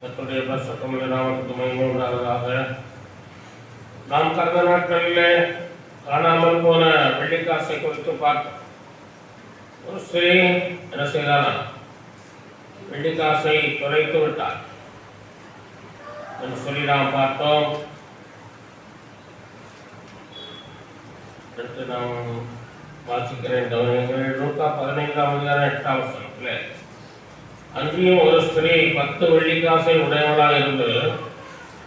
கர்த்தருடைய பரிசுத்தமுள்ள நாமத்துக்கு மகிமை உண்டாவதாக. நாம் கடந்த நாட்களிலே காணாமல் போன வெள்ளிக்காசை குறித்து பார்த்தோம். ஒரு ஸ்திரீ என்ன செய்தானா? வெள்ளிக்காசை தொலைத்து விட்டார் என்று சொல்லி நாம் பார்த்தோம். அடுத்து நாம் வாசிக்கிறேன். லூக்கா 15:8 அன்றியும் ஒரு ஸ்திரீ 10 வெள்ளிக்காசை உடையவளாக இருந்து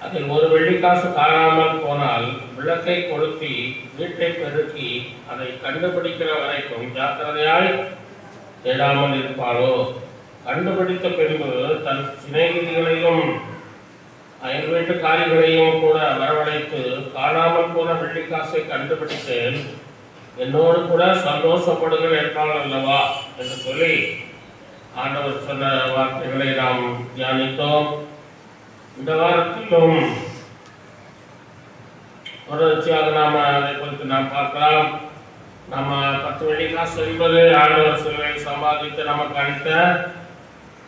அதில் ஒரு வெள்ளிக்காசு காணாமல் போனால் விளக்கை கொளுத்தி வீட்டை பெருக்கி அதை கண்டுபிடிக்கிற வரைக்கும் ஜாக்கிரதையாய் தேடாமல் இருப்பாளோ? கண்டுபிடித்த பின்பு தன் சிநேகிதிகளையும் அயல் வீட்டுக்காரிகளையும் கூட வரவழைத்து, காணாமல் போன வெள்ளிக்காசை கண்டுபிடித்தேன், என்னோடு கூட சந்தோஷப்படுங்கள் என்றால் அல்லவா என்று சொல்லி ஆண்டவர் சொன்ன வார்த்தைகளை நாம் தியானித்தோம். இந்த வாரத்திலும் தொடர்ச்சியாக நாம் அதை குறித்து நாம் பார்க்கலாம். நம்ம 10 வெள்ளிக்காசு என்பது ஆண்டவர் சிலுவையில் சம்பாதித்து நமக்கு அளித்த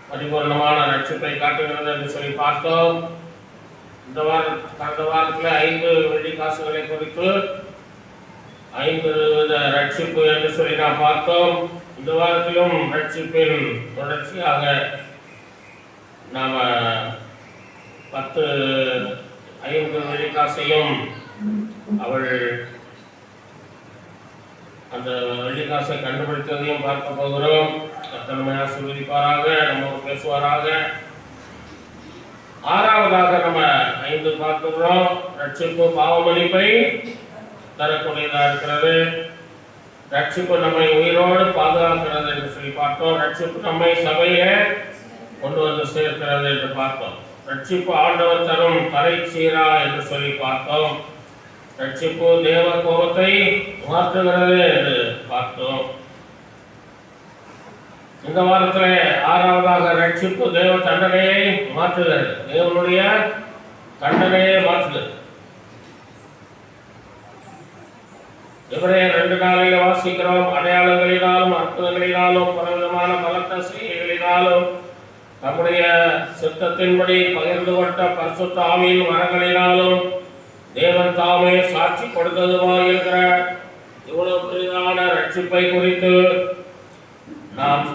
பரிபூர்ணமான ரட்சிப்பை காட்டுகிறது என்று சொல்லி பார்த்தோம். கடந்த வாரத்தில் 5 வெள்ளிக்காசுகளை குறித்து 5 வித ரட்சிப்பு என்று சொல்லி நாம் பார்த்தோம். இந்த வாரத்திலும் ரட்சிப்பின் தொடர்ச்சியாக நாம் 5 வெள்ளிக்காசையும் அவள் அந்த வெள்ளிக்காசை கண்டுபிடித்ததையும் பார்க்க போகிறோம். கர்த்தர் ஆசீர்வதிப்பாராக, நம்ம பேசுவாராக. 6வதாக நம்ம 5 பார்க்கிறோம். ரட்சிப்பு பாவமன்னிப்பை தரக்கூடியதாக இருக்கிறது. ரட்சிப்பு நம்மை உயிரோடு பாதுகாக்கிறது என்று சொல்லி பார்த்தோம். ரட்சிப்பு நம்மை சபையிலே கொண்டு வந்து சேர்க்கிறது என்று பார்த்தோம். ரட்சிப்பு ஆண்டவர் தரும் தரை சீரா என்று சொல்லி பார்த்தோம். ரட்சிப்பு தேவ கோபத்தை மாற்றுகிறது என்று பார்த்தோம். இந்த வாரத்தில் 6வதாக ரட்சிப்பு தேவ தண்டனையை மாற்றுகிறது. தேவனுடைய தண்டனையை மாற்றுகிறது. எபிரேயர் 2:4 வாசிக்கிறோம். அடையாளங்களினாலும் அற்புதங்களினாலும் பலவிதமான பலத்த செய்கைகளினாலும் நம்முடைய சித்தத்தின்படி பகிர்ந்து கொண்ட பரிசுத்த ஆவியின் வரங்களினாலும் தேவன் தாமே சாட்சி கொடுத்ததுமாக இருக்கிற இவ்வளவு பெரிதான ரட்சிப்பை குறித்து நாம்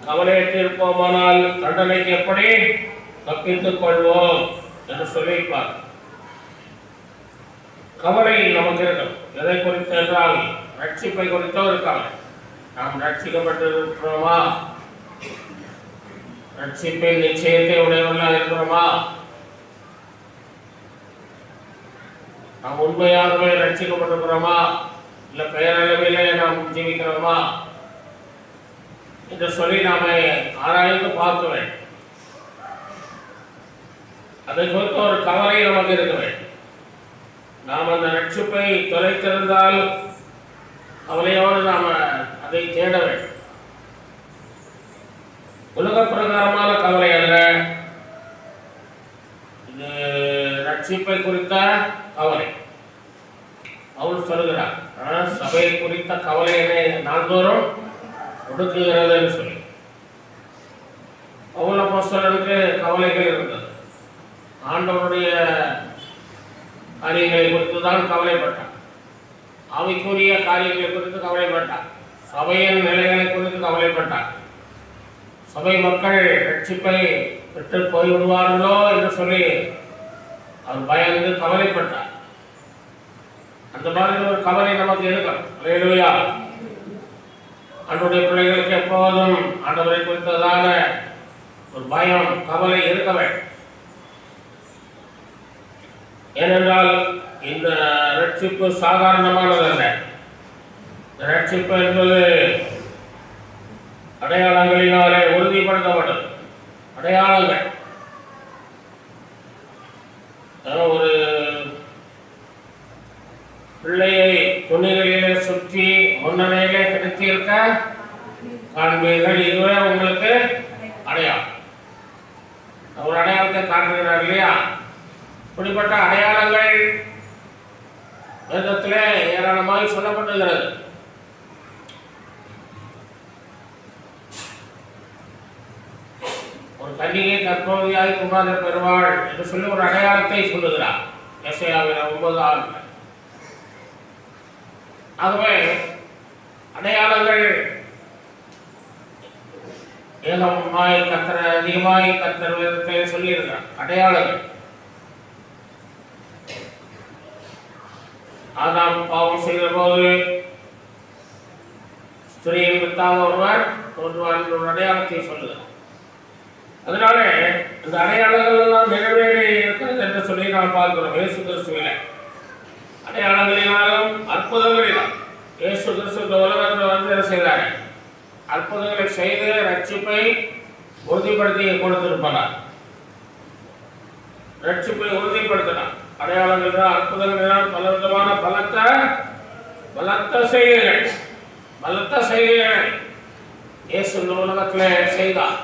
கவலையற்றிருப்போமானால் தண்டனைக்கு எப்படி தப்பித்துக் கொள்வோம் என்று சொல்லியிருப்பார். கவலை நமக்கு இருக்கும். எதை குறித்து என்றால் ரட்சிப்பை குறித்தோ ஒரு கவலை. நாம் ரட்சிக்கப்பட்டிருக்கிறோமா? ரட்சிப்பின் நிச்சயத்தை உடையவர்களாக இருக்கிறோமா? நாம் உண்மையாகவே ரட்சிக்கப்பட்டிருக்கிறோமா? இல்லை பெயரளவிலே நாம் ஜீவிக்கிறோமா என்று சொல்லி நாம ஆராய்ந்து பார்க்க வேண்டும். அதை குறித்து ஒரு கவலை நமக்கு இருக்க வேண்டும். நாம் அந்த ரட்சிப்பை தொலைத்திருந்தால் கவலையோடு நாம் அதை தேட வேண்டும். உலக பிரகாரமான கவலை அல்ல, இது ரட்சிப்பை குறித்த கவலை. அவள் சொல்கிறார், சபை குறித்த கவலை என்னை நாள்தோறும் ஒடுக்குகிறது என்று சொல்லி. பவுல் அப்போஸ்தலனுக்கு கவலைகள் இருந்தது. ஆண்டவருடைய காரியங்களை குறித்து தான் கவலைப்பட்டார். ஆவிக்குரிய காரியங்களை குறித்து கவலைப்பட்டார். சபையின் நிலைகளை குறித்து கவலைப்பட்டார். சபை மக்கள் ரட்சிப்பை விட்டு போய்விடுவார்களோ என்று சொல்லி அவர் பயந்து கவலைப்பட்டார். அந்த மாதிரி ஒரு கவலை நமக்கு இருக்கணும். அல்லேலூயா. ஆண்டவருடைய பிள்ளைகளுக்கு எப்போதும் ஆண்டவரை குறித்ததான ஒரு பயம், கவலை இருக்க வேண்டும். ஏனென்றால் இந்த ரட்சிப்பு சாதாரணமானதல்ல. ரட்சிப்பு என்பது அடையாளங்களினாலே உறுதிப்படுத்தப்பட்டது. அடையாளங்கள் ஒரு பிள்ளையை துணிகளிலே சுற்றி முன்னணியிலே கிடைத்திருக்க காண்பீர்கள். இதுவே உங்களுக்கு அடையாளம். ஒரு அடையாளத்தை காண்கிறார் இல்லையா? இப்படிப்பட்ட அடையாளங்கள் வேதத்திலே ஏராளமாக சொல்லப்பட்டுகிறது. கன்னிகை கற்பவதியாய் குமாரனை பெறுவாள் என்று சொல்லி ஒரு அடையாளத்தை சொல்லுகிறார் எசையாவின் 9:6. ஆகவே அடையாளங்கள் ஏகமாய் கத்தர் அதிகமாய் கத்தர் வேதத்திலே சொல்லியிருக்கிறார். அடையாளங்கள் ஆதாம் பாவம் செய்த போது ஸ்திரீயின் வித்தாக ஒருவர் தோன்றுவார் என்ற ஒரு அடையாளத்தை சொல்லுகிறார். அதனால இந்த அடையாளங்கள் எல்லாம் நிறைவேறி இருக்கிறது என்று சொல்லி நாம் பார்க்கிறோம். இயேசு கிறிஸ்துவிலே அடையாளங்களினாலும் அற்புதங்களினால் இயேசு கிறிஸ்து இந்த உலகத்தில் வந்து என்ன செய்தார்? அற்புதங்களை செய்து ரட்சிப்பை உறுதிப்படுத்தி கொடுத்திருப்பார். ரட்சிப்பை உறுதிப்படுத்தினார். அடையாளங்கள் அற்புதங்களினால் பல விதமான பலத்த செய்கைகள் இயேசு இந்த உலகத்தில் செய்தார்.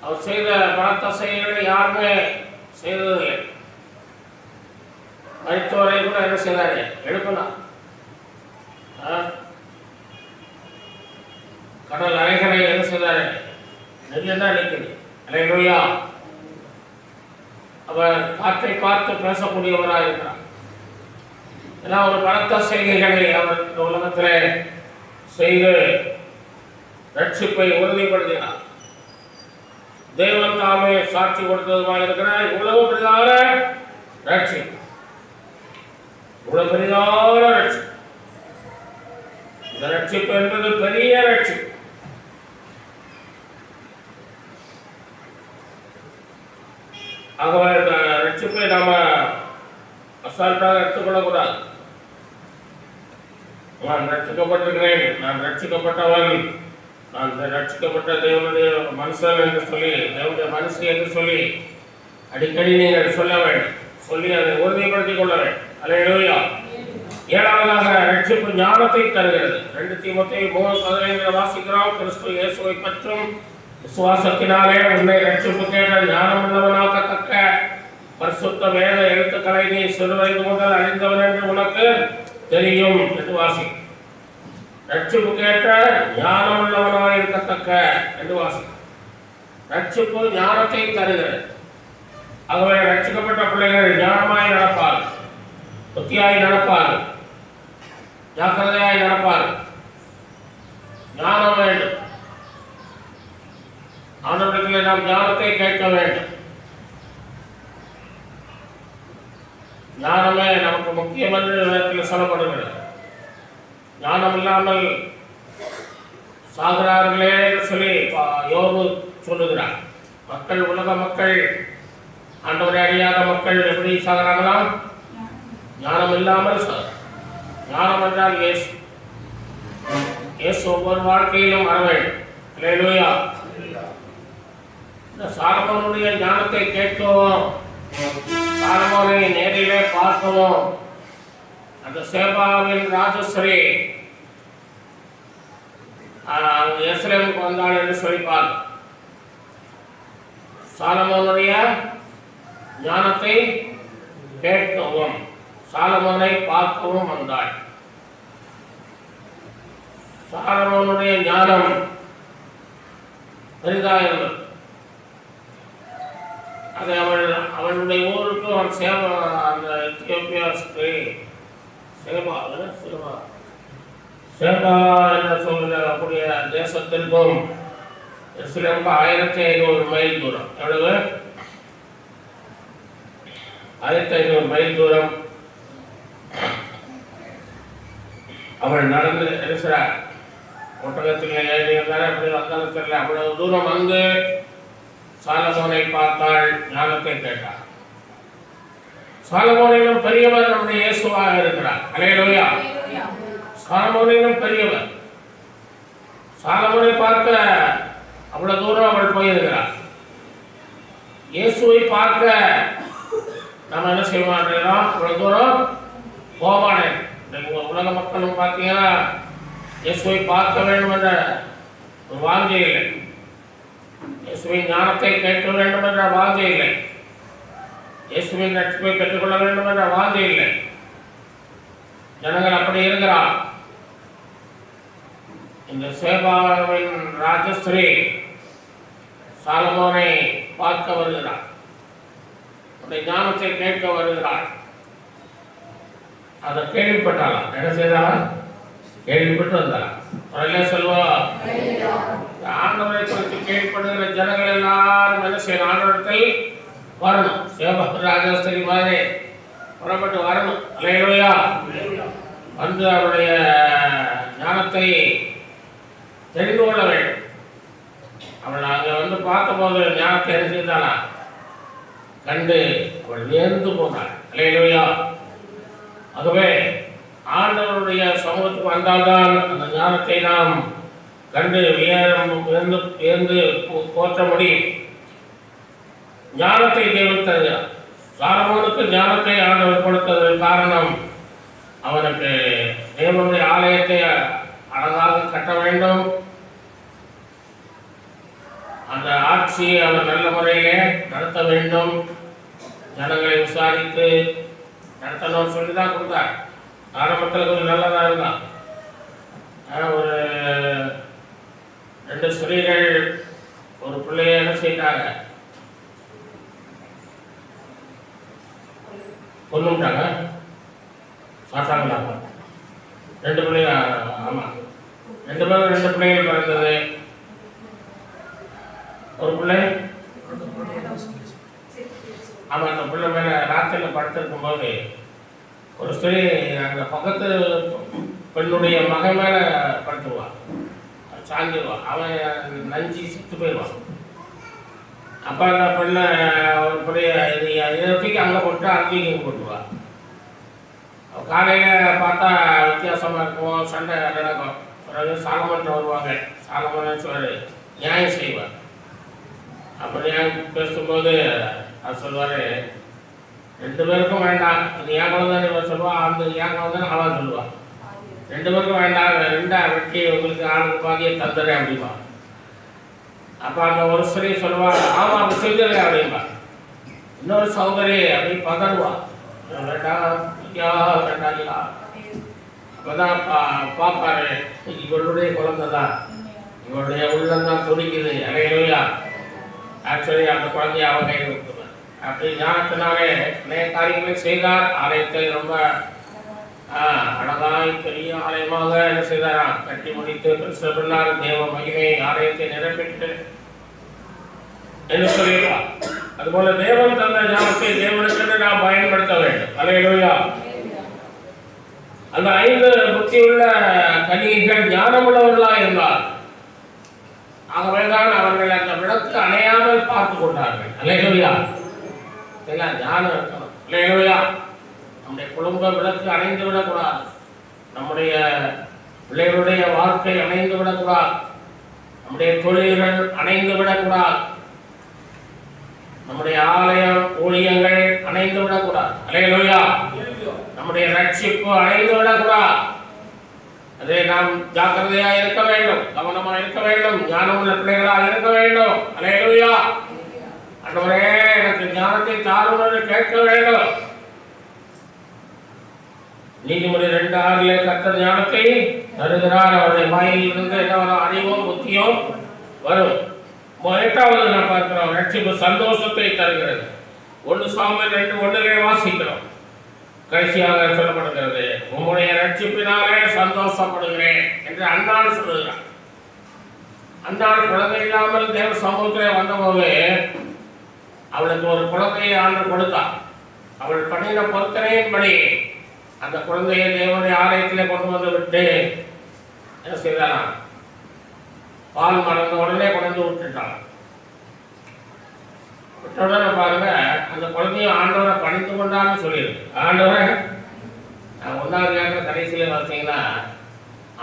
அவர் செய்த பலத்த செய்கைகளை யாருமே செய்ததில்லை. மருத்துவரை கூட என்ன செய்தாரு? எழுப்பினார். கடல் அலைகளை என்ன செய்தாரு? நெல்லுதான் நிற்குது. அல்லேலூயா. அவர் காற்றை பார்த்து பேசக்கூடியவராக இருக்கிறார். ஏன்னா ஒரு பலத்த செய்கைகளை அவர் இந்த உலகத்தில் செய்து ரட்சிப்பை உறுதிப்படுத்தினார். தேவன் தாமே சாட்சி கொடுத்ததுமாக இருக்கிறார். இவ்வளவு பெரிதான ரட்சிப்பு, இவ்வளவு பெரிதான ரட்சிப்பு. இந்த ரட்சிப்பு என்பது பெரிய ரட்சிப்பு. ஆகவே இந்த ரட்சிப்பை நாம அசால்ட்டாக எடுத்துக்கொள்ளக்கூடாது. நான் ரட்சிக்கப்பட்டிருக்கிறேன், நான் ரட்சிக்கப்பட்டவன், நான் ரட்சிக்கப்பட்ட தேவனுடைய மனுஷன் என்று சொல்லி, தேவனுடைய மனுஷி என்று சொல்லி அடிக்கடி நீங்கள் சொல்ல வேண்டும். சொல்லி அதை உறுதிப்படுத்திக் கொள்ள வேண்டும். அல்லேலூயா. ஏழாவதாக ரட்சிப்பு ஞானத்தை தருகிறது. 2 தீமோத்தேயு 3:15 வாசிக்கிறோம். கிறிஸ்து இயேசுவை பற்றும் விசுவாசத்தினாலே உன்னை ரட்சிப்பு கேட்ட ஞானம் உள்ளவனாக்கத்தக்க பரிசுத்த வேத எழுத்துக்களை நீ சிறுவயது முதல் அறிந்தவன் என்று உனக்கு தெரியும் என்று வாசி. ரட்சிப்பு கேட்ட ஞானம் உள்ளவனாக இருக்கத்தக்க என்று வாசி. ரட்சிப்பு ஞானத்தை தருகிறது. ஆகவே ரட்சிக்கப்பட்ட பிள்ளைகள் ஞானமாய் நடப்பார், புத்தியாய் நடப்பார், ஜாக்கிரதையாய் நடப்பார். ஞானம் வேண்டும். ஆண்டவரிடத்தில் நாம் ஞானத்தை கேட்க வேண்டும். ஞானமே நமக்கு முக்கியம் என்று வேதத்தில் சொல்லப்படுகிறது. ஞானம் இல்லாமல் சாகிறார்களே என்று சொல்லி யோபு சொல்லுகிறார். மக்கள், உலக மக்கள், ஆண்டவரை அறியாத மக்கள் எப்படி சாகிறாங்களாம்? ஞானம் இல்லாமல் சாகிறார். ஞானம் என்றால் இயேசு. இயேசு ஒவ்வொரு வாழ்க்கையிலும் வர வேண்டும். அல்லேலூயா. இந்த சாலமோனுடைய ஞானத்தை கேட்கவும், சாலமோனை நேரிலே பார்க்கவும், அந்த சேபாவின் ராஜஸ்வரி எருசலேமுக்கு வந்தாள் என்று சொல்லிப்பார். சாலமோனுடைய ஞானத்தை கேட்கவும், சாலமோனை பார்க்கவும் வந்தாள். சாலமோனுடைய ஞானம் பெரிதாக இருந்தது. அது அவனுடைய ஊருக்கு அவன் அந்த எத்தியோப்பியா ஸ்திரீ சேபா என்று சொல்லக்கூடிய தேசத்திற்கும் எருசலேமுக்கு 1500 மைல் தூரம். எவ்வளவு? 1500 மைல் தூரம். அவள் நடந்து இருக்கிறார். ஒட்டகத்தில் ஏறி இருந்தார். அப்படி வந்தாலும் தெரியல. அவ்வளவு தூரம் வந்து சாலமோனை பார்த்தாள், ஞானத்தை கேட்டார். சாலமோனிலும் பெரியவர் நம்முடைய இயேசுவாக இருக்கிறார். அல்லேலூயா. சாலமோனிலும் பெரியவர். சாலமோனை பார்க்க அவ்வளவு தூரம் அவள் போயிருக்கிறார். இயேசுவை பார்க்க நம்ம என்ன செய்ய மாட்டோம்? அவ்வளவு தூரம் போவானே. உலக மக்களும் பார்த்தீங்கன்னா இயேசுவை பார்க்க வேண்டும் என்ற ஒரு வாஞ்சை இல்லை. இயேசுவின் ஞானத்தை கேட்க வேண்டும் என்ற வாஞ்சை இல்லை. இயேசுவின் ரட்சிப்பை பெற்றுக்கொள்ள வேண்டும் என்ற வாஞ்சை இல்லை. ஜனங்கள் அப்படி இருக்கிறார். இந்த சேபாவின் ராஜஸ்ரீ சாலமோனை பார்க்க வருகிறார், அவருடைய ஞானத்தை கேட்க வருகிறார். அதை கேள்விப்பட்டாலாம், என்ன செய்தாலும் கேள்விப்பட்டு வந்தாலாம். உடனே சொல்வா, ஆண்டவரை குறித்து கேள்விப்படுகிற ஜனங்கள் எல்லாரும் என்ன செய்யணும், ஆண்டவரத்தில் வரணும். சிவபக்த ராஜஸ்திரி மாதிரி புறப்பட்டு வரணும். அல்லேலூயா. வந்து அவருடைய ஞானத்தை தெரிந்து கொள்ள வேண்டும். அவள் அங்கே வந்து பார்த்தபோது ஞானத்தை என்ன செய்தாளா, கண்டு அவள் வியந்து போனாள். அல்லேலூயா. ஆகவே ஆண்டவருடைய சமூகத்துக்கு வந்தால்தான் அந்த ஞானத்தை நாம் கண்டு வியந்து போற்ற முடியும். ஞானத்தை தேவன் தருகிறார். சாலமோனுக்கு ஞானத்தை ஆண்டவர் கொடுத்ததற்கு காரணம், அவனுக்கு தேவனுடைய ஆலயத்தை அழகாக கட்ட வேண்டும், அந்த ஆட்சியை அவர் நல்ல முறையிலே நடத்த வேண்டும், ஜனங்களை விசாரித்து நடத்தணும்னு சொல்லி தான் கொடுத்தார். ஆரம்பத்தில் கொஞ்சம் நல்லதாக இருந்தான். ஒரு 2 ஸ்திரீகள் ஒரு பிள்ளைய என்ன செய்தாங்க, கொண்டுட்டாங்க. சாத்தாங்களா 2 பிள்ளைங்க, ஆமாம் 2 பேரும் 2 பிள்ளைகள் பிறந்தது. ஒரு பிள்ளை ஆமாம், அந்த பிள்ளை மேலே ராத்திரியில் படுத்திருக்கும் போது ஒரு ஸ்திரீ அந்த பக்கத்து பெண்ணுடைய மகன் மேலே படுத்துருவான், சாஞ்சிடுவான், அவன் நஞ்சு செத்து போயிடுவான். அப்போ அந்த பெண்ணை ஒரு பிள்ளைய தூக்கி அங்கே போட்டு அங்கேயும் இங்கே போட்டுருவான். காலையில் பார்த்தா வித்தியாசமாக இருக்கும், சண்டை நடக்கும். பிறகு சாலமோன்ட்ட வருவாங்க, சாலமோன்னு சொல்லி நியாயம் செய்வார். அப்போ நியாயம் பேசும்போது அது சொல்லுவார், 2 பேருக்கும் வேண்டாம், இது ஏன் குழந்தை இவன் சொல்லுவான், அந்த ஏன் குழந்தை அவன் சொல்லுவான், 2 பேருக்கும் வேண்டாம், 2 வெட்டி உங்களுக்கு ஆளுக்கு பாதியை தந்துடுறேன் அப்படின்பா. அப்போ அந்த ஒரு ஸ்திரீ சொல்லுவாள், ஆமாம் அப்படி செஞ்சிடறேன் அப்படின்பா. இன்னொரு சௌகரி அப்படி பதறுவா, வேண்டாங்களா. அப்போதான் பார்ப்பாரு, இவருடைய குழந்தை தான், இவருடைய உள்ளந்தான் துடிக்குது. அல்லேலூயா. ஆக்சுவலி அந்த குழந்தைய அவன் கையில் கொடுத்துருவார். அப்படி ஞானத்தினாலே நிறைய காரியங்களை செய்தார். ஆலயத்தை ரொம்ப அழகாய் பெரிய ஆலயமாக என்ன செய்தாராம், கட்டி முடித்து பெருசார். தேவ மகிமை ஆலயத்தை நிரப்பிட்டு என்ன சொல்லிடுவார். அதுபோல தேவன் தந்த ஞானத்தை தேவனுக்கு நாம் பயன்படுத்த வேண்டும். அல்லேலூயா. அந்த 5 புத்தியுள்ள கன்னிகைகள் ஞானமுள்ளவர்களாக இருந்தார். ஆகவேதான் அவர்கள் அந்த விளக்கு அணையாமல் பார்த்து கொண்டார்கள். அல்லேலூயா. எல்லாம் ஞானம் இருக்கணும். அல்லேலூயா. நம்முடைய குடும்ப விளக்கு அணைந்து விடக்கூடாது, நம்முடைய பிள்ளைகளுடைய வாழ்க்கை அணைந்து விடக்கூடாது, நம்முடைய தொழில்கள் அணைந்து விடக்கூடாது, நம்முடைய ஆலயம் ஊழியங்கள் அணைந்து விடக்கூடாது. அல்லேலூயா. நம்முடைய ரட்சிப்பு அணைந்து விடக்கூடாது. அதை நாம் ஜாக்கிரதையாக இருக்க வேண்டும், கவனமாக இருக்க வேண்டும், ஞானமுள்ள பிள்ளைகளாக இருக்க வேண்டும். அல்லேலூயா. ஆண்டவரே எனக்கு ஞானத்தை தாரும் என்று கேட்க வேண்டும். நீதிமொழி 2:6 கர்த்தர் ஞானத்தை தருகிறார், அவருடைய வாயில் இருந்து என்ன வரும், அறிவும் புத்தியும் வரும். 8வது நான் பார்க்கிறோம், ரட்சிப்பு சந்தோஷத்தை தருகிறது. 1 சாமுவேல் 2:1 வாசிக்கிறோம். கடைசியாக சொல்லப்படுகிறது, உம்முடைய ரட்சிப்பினாலே சந்தோஷப்படுகிறேன் என்று அன்னாள் சொல்லுகிறார். அன்னாள் குழந்தை இல்லாமல் தேவ சமூகத்திலே வந்தபோது அவளுக்கு ஒரு குழந்தையை ஆண்டு கொடுத்தார். அவள் பண்ணின பொருத்தனையின்படி அந்த குழந்தையை தேவனுடைய ஆலயத்திலே கொண்டு வந்து விட்டு என்ன செய்தாராம், பால் மறந்த உடனே கொண்டு விட்டுட்டான். விட்டவுடனே பாருங்க, அந்த குழந்தையும் ஆண்டவரை பணித்து கொண்டான்னு சொல்லியிருக்கு. ஆண்டவரை 1வது கடைசியில் பார்த்தீங்கன்னா,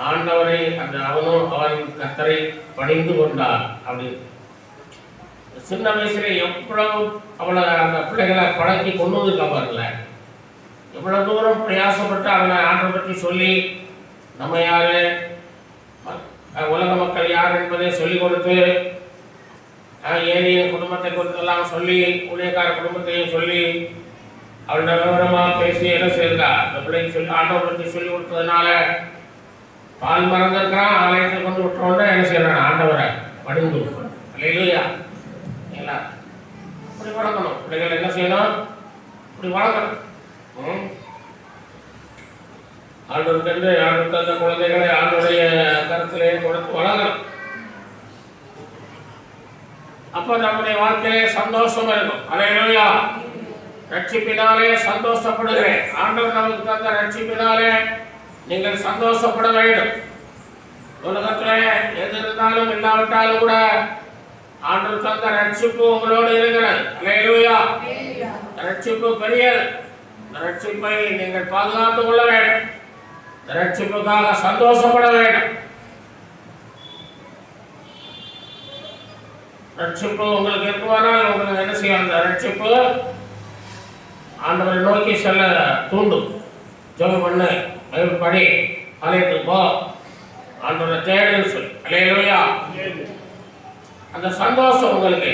ஆண்டவரை அந்த அவனும் அவன் கர்த்தரை பணிந்து கொண்டான் அப்படின்னு. சின்ன வயசுல எவ்வளவு அவளை அந்த பிள்ளைகளை பழக்கி கொண்டு வந்துருக்கா பாருங்கள. எவ்வளவு தூரம் பிரயாசப்பட்டு அவனை ஆண்டை பற்றி சொல்லி, நம்ம யாரு, உலக மக்கள் யார் என்பதை சொல்லிக் கொடுத்து, ஏழையின் குடும்பத்தை குறித்தெல்லாம் சொல்லி, ஊழியக்கார குடும்பத்தையும் சொல்லி, அவளோட விவரமாக பேசி என்ன செய்யறா, அந்த பிள்ளைக்கு சொல்லி ஆண்டவரை பற்றி சொல்லி கொடுத்ததுனால பால் மறந்திருக்கிறான். ஆலயத்தை கொண்டு விட்டுறோன்னா என்ன செய்யறான், ஆண்டவரை பணிந்து. அல்லேலூயா. இல்லைங்களா? அப்படி வளர்க்கணும். பிள்ளைகள் என்ன செய்யணும்? இப்படி வளர்க்கணும். ஆண்டவருக்கு ஆண்டு தந்த குழந்தைகளை ஆண்டுடைய கருத்திலே கொடுத்து வளர்க்கணும். அப்போ நம்முடைய வாழ்க்கையிலே சந்தோஷம் இருக்கும். அல்லேலூயா. ரட்சிப்பினாலே சந்தோஷப்படுகிறேன். ஆண்டவர் நமக்கு தந்த ரட்சிப்பினாலே நீங்கள் சந்தோஷப்பட வேண்டும். உலகத்திலே எது இருந்தாலும் இல்லாவிட்டாலும் கூட ஆண்டவர் தந்த ரட்சிப்பு உங்களோடு இருக்கிறது. அல்லேலூயா. ரட்சிப்பு பெரியது. ரட்சிப்பை நீங்கள் பாதுகாத்துக் கொள்ள வேண்டும். ரட்சிப்புக்காக சந்தோஷப்பட வேண்டும். ரட்சிப்பு உங்களுக்கு இருக்குமானால் உங்களுக்கு என்ன செய்யும்? அந்த ரட்சிப்பு ஆண்டவரை நோக்கி செல்ல தூண்டும். ஜெபம் பண்ணு, பைபிள் படி, ஆலயத்துக்கு போ, ஆண்டவரை தேடுன்னு சொல்லி. அல்லேலூயா. அந்த சந்தோஷம் உங்களுக்கு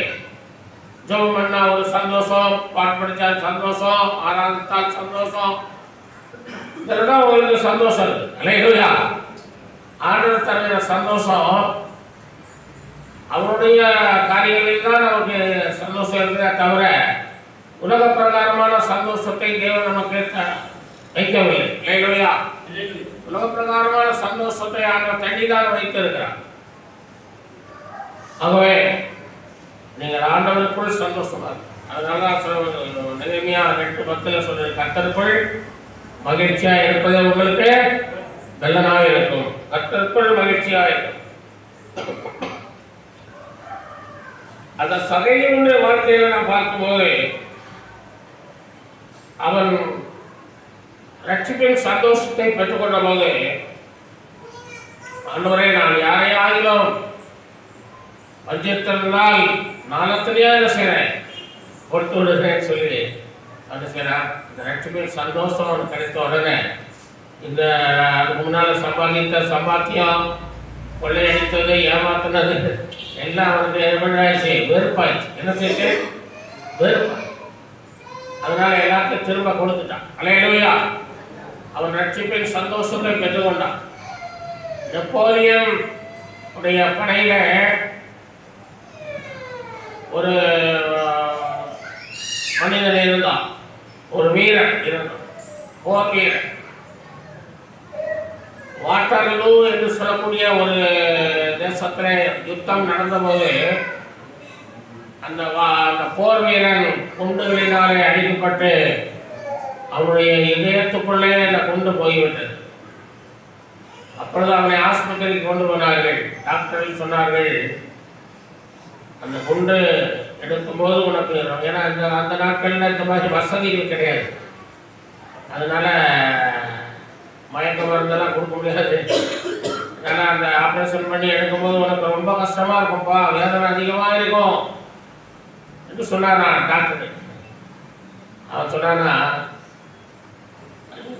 ஜெபம் பண்ணா ஒரு சந்தோஷம், பாட்டு படித்தால் சந்தோஷம், ஆராதித்தால் சந்தோஷம், இதெல்லாம் உங்களுக்கு சந்தோஷம் இருக்கு. அல்லேலூயா. ஆண்டவர் தருகிற சந்தோஷம் அவருடைய காரியங்களில் தான் நமக்கு சந்தோஷம் இருக்கிற தவிர உலக பிரகாரமான சந்தோஷத்தை தேவன் நமக்கு வைக்கவில்லை. அல்லேலூயா. உலக பிரகாரமான சந்தோஷத்தை ஆண்டவர் தண்ணிதான் வைத்திருக்கிறார். ஆகவே நீங்கள் ஆண்டவருக்குள் சந்தோஷமா இருக்கு. அதனாலதான் நெகேமியா 8:10 சொல்றது, கர்த்தருக்குள் மகிழ்ச்சியா இருப்பது உங்களுக்கு நல்லதாக இருக்கும். கர்த்தருக்குள் மகிழ்ச்சியா இருக்கும். அந்த சகையினுடைய வாழ்க்கையில நான் பார்க்கும்போது அவன் ரட்சிப்பின் சந்தோஷத்தை பெற்றுக்கொண்ட போது, ஆண்டவரே நான் யாரையாயிலும் வஞ்சித்திருந்தால் நான் எத்தனையோ என்ன செய்கிறேன் கொடுத்து விடுகிறேன்னு சொல்லி அது செய்கிறான். இந்த ரட்சிப்பின் சந்தோஷம் அவனுக்கு கிடைத்த உடனே இந்த அதுக்கு முன்னால் சம்பாதித்த சம்பாத்தியம், கொள்ளையடித்தது, ஏமாத்தினது எல்லாம் அவனுக்கு எவ்வளவாயிடுச்சு? வெறுப்பாயிடுச்சு. என்ன செய்யுது? வெறுப்பாய். அதனால எல்லாத்தையும் திரும்ப கொடுத்துட்டான். அல்லேலூயா. அவன் ரட்சிப்பின் சந்தோஷத்தை பெற்றுக்கொண்டான். நெப்போலியன் உடைய படையில ஒரு மனிதன் இருந்தான், ஒரு வீரன் இருந்தான், போர் வீரன். வாட்டர்லூ என்று சொல்லக்கூடிய ஒரு தேசத்தில் யுத்தம் நடந்தபோது அந்த போர் வீரன் குண்டுகளினாலே அடிக்கப்பட்டு அவனுடைய இதயத்துக்குள்ளே அந்த குண்டு போய்விட்டது. அப்பொழுது அவனை ஆஸ்பத்திரிக்கு கொண்டு போனார்கள். டாக்டர்கள் சொன்னார்கள், அந்த குண்டு எடுக்கும்போது உனக்கு, ஏன்னா அந்த நாட்களில் இந்த மாதிரி வசதிகள் கிடையாது, அதனால மயக்க மருந்தெல்லாம் கொடுக்க முடியாது. ஏன்னா அந்த ஆப்ரேஷன் பண்ணி எடுக்கும்போது உனக்கு ரொம்ப கஷ்டமாக இருக்கும்ப்பா, வேதனை அதிகமாக இருக்கும் என்று சொன்னானா டாக்டர். அவன் சொன்னானா,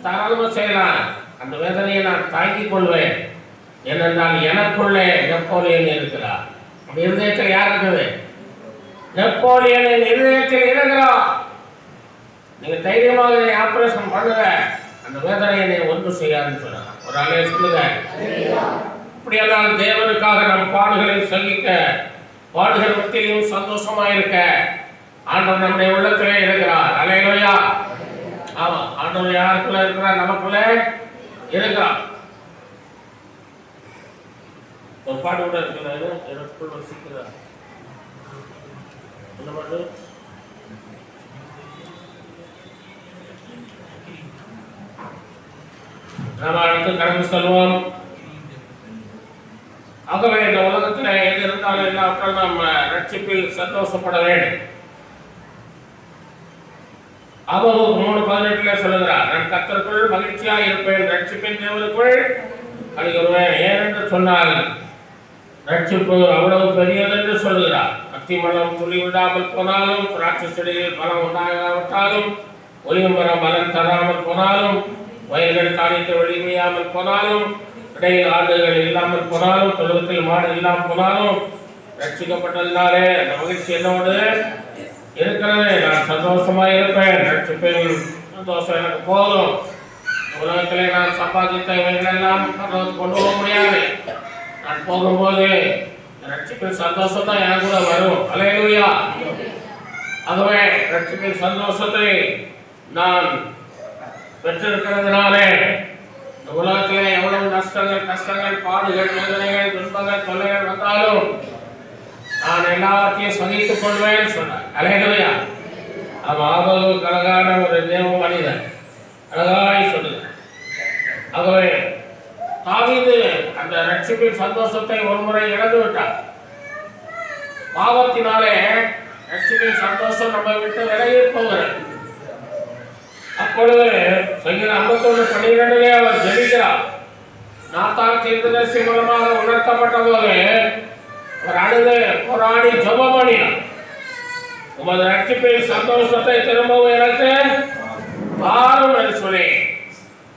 தாராளமாக செய்யலாம், அந்த வேதனையை நான் தாங்கிக் கொள்வேன், ஏனென்றால் எனக்குள்ளே நெப்போலியன் இருக்கிறார். அப்படி இருதயத்தில் யார் இருக்குது? நெப்போலியனின் இருதயத்தில் இருக்கிறார். நீங்கள் தைரியமாக ஆப்ரேஷன் பண்ணுங்க, அந்த வேதனையை ஒன்று செய்யாதுன்னு சொன்னாங்க. ஒரு அலைய சொல்லுங்க. இப்படியெல்லாம் தேவனுக்காக நம் பாடுகளை சகிக்க, பாடுகள் மத்தியிலும் சந்தோஷமா இருக்க ஆண்டவர் நம்முடைய உள்ளத்திலே இருக்கிறார். அல்லேலூயா. ஆமா, ஆண்டவர் யாருக்குள்ள இருக்கிறார்? நமக்குள்ள இருக்கிறார். ஒரு பாடு கூட இருக்கிறாரு, எனக்குள் வசிக்கிறார். என்ன பாட்டு? நாம் அடுத்து கடந்து செல்வோம். ஆகவே இந்த உலகத்தில் எது இருந்தாலும் எல்லாவற்றாலும் நாம் ரட்சிப்பில் சந்தோஷப்பட வேண்டும். ஆபகு 3:18 சொல்லுகிறார், நான் கர்த்தருக்குள் மகிழ்ச்சியாக இருப்பேன், ரட்சிப்பின் தேவனுக்குள் அழுகிறேன். ஏனென்று சொன்னால் ரட்சிப்பு அவ்வளவு பெரியது என்று சொல்லுகிறார். அத்தி மரம் துளி விடாமல் போனாலும், திராட்சை செடியில் பலம் உண்டாகாவிட்டாலும், ஒலியும் மரம் பலன் தராமல் போனாலும், வயல்கள் காணித்து வெளிமையாமல் போனாலும், இடையில் ஆடுகள் இல்லாமல் போனாலும், தொழுவத்தில் மாடு இல்லாமல் போனாலும், ரட்சிக்கப்பட்டதினாலே அந்த மகிழ்ச்சி என்னோடு இருக்கிறது. நான் சந்தோஷமாக இருப்பேன். ரட்சிப்பின் சந்தோஷம் எனக்கு போதும். உலகத்திலே நான் சம்பாதித்த இவைகளெல்லாம் கொண்டு போக முடியாது. நான் போகும்போது ரட்சிப்பின் சந்தோஷம் தான் எனக்கு கூட வரும். அல்லேலூயா. ஆகவே ரட்சிப்பின் சந்தோஷத்தை நான் பெற்றிருக்கிறதுனாலே இந்த உலகத்திலே எவ்வளவு நஷ்டங்கள், கஷ்டங்கள், பாடுகள், வேதனைகள், துன்பங்கள், தொல்லைகள் வந்தாலும் நான் எல்லாத்தையும் சகித்துக் கொள்வேன் சொன்னார். அல்லேலூயா. ஆபத்து அழகான ஒரு தேவ மனிதன், அழகாய் சொல்லுங்க. ஆகவே தாவீது அந்த ரட்சிப்பின் சந்தோஷத்தை ஒருமுறை இழந்து விட்டார். பாவத்தினாலே ரட்சிப்பின் சந்தோஷம் நம்ம விட்டு விலகி போகிறது. அப்பொழுது சங்கீதம் 51:12 அவர் ஜெபிக்கிறார். நாத்தான் தீர்க்கதரிசி மூலமாக உணர்த்தப்பட்ட போது அவர் அழுது போராடி ஜெபம் பண்ணினார். உமது ரட்சிப்பின் சந்தோஷத்தை திரும்பவும் எனக்கு தாரும் என்று சொல்லி